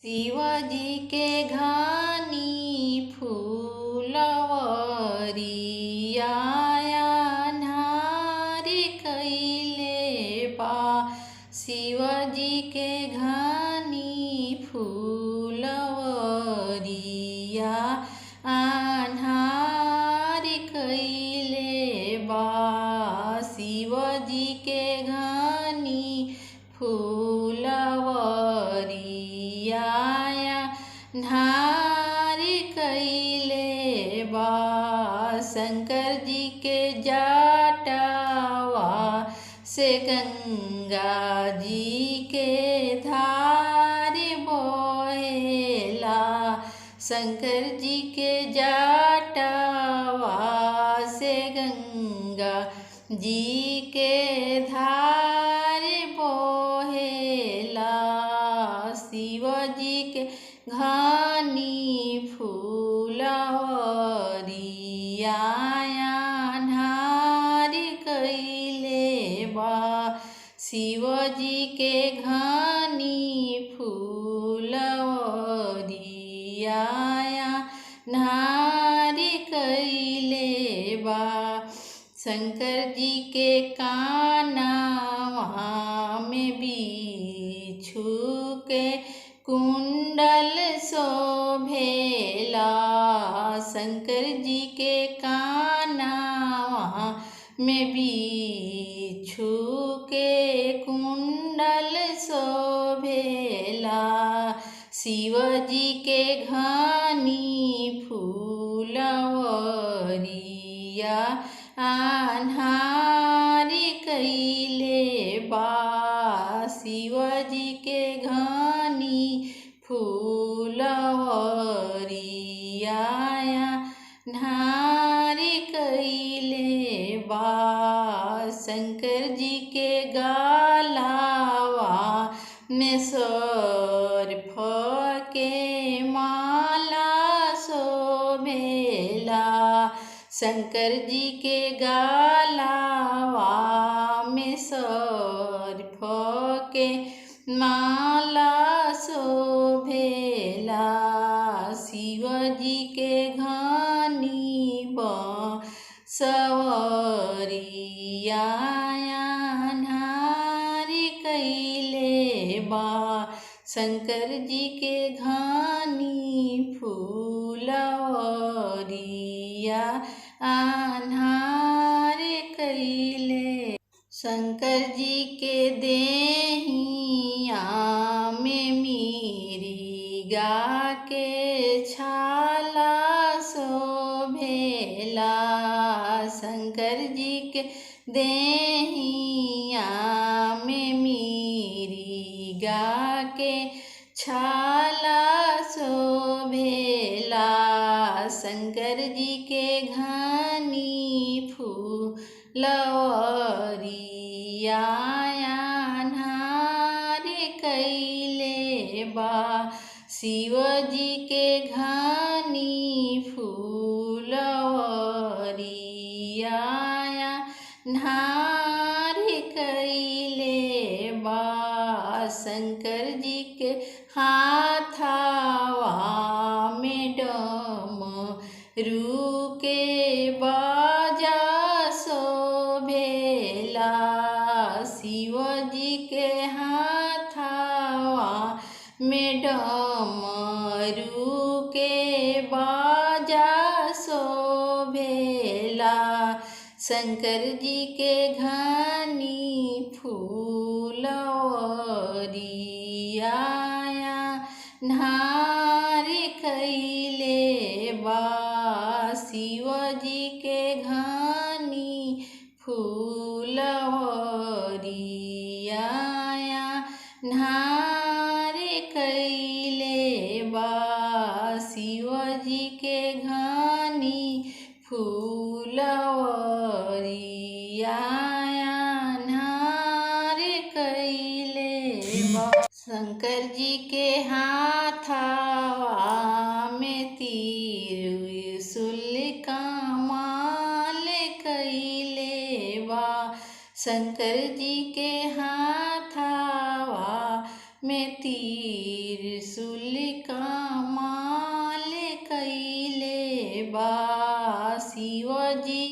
शिवजी के घानी फूलवरिया अन्हारी कैले बा। शिवजी के घानी फूलवरिया अन्हारी कैले बा। शिवजी के घानी फूलवरिया अन्हारी कैले बा। शंकर जी के जटावा से गंगा जी के धार बहेला। शंकर जी के जटावा से गंगा जी के धार बहेला। शिवजी के घानी फूलवरिया अन्हारी कैले बा। शिवजी के घानी फूलवरिया अन्हारी कैले बा। शंकर जी के कानवा में बिच्छू के कुंडल शोभेला। शंकर जी के कानवा में बिच्छू के कुंडल शोभेला। शिवजी के घानी फूलवरिया अन्हारी कैले बा। शिवजी के घानी फूलवरिया अन्हारी कैले बा। शंकर जी के गलावा में सर्प के माला शोभेला। शंकर जी के गलावा में सर्प के माला शोभेला। शिवजी के घानी बांसुरिया अन्हारी कैले बा। शंकर जी के घानी फूलवरिया अन्हारी कैले। शंकर जी के देहिया में मिरिगा के छाला शोभेला। शंकर जी के देहिया में मिरिगा के छाला शोभेला। शंकर जी के घानी फूलवरिया अन्हारी कैले बा। शिवजी के घानी फूलवरिया अन्हारी कैले बा। शंकर जी के हाथवा में डमरू के बाजा शोभेला। शिवजी के हाथवा में डमरू के बाजा शोभेला। शंकर जी के घानी फूलवरिया अन्हारी कैले बा। शिवजी के घानी फूलवरिया अन्हारी कैले बा। शिवजी के घानी फूलवरिया अन्हारी कैले बा। शंकर जी के हाथवा में त्रिशूल कमाल कैले बा। शंकर जी के हाथवा में त्रिशूल कमाल कइले बा शिवजी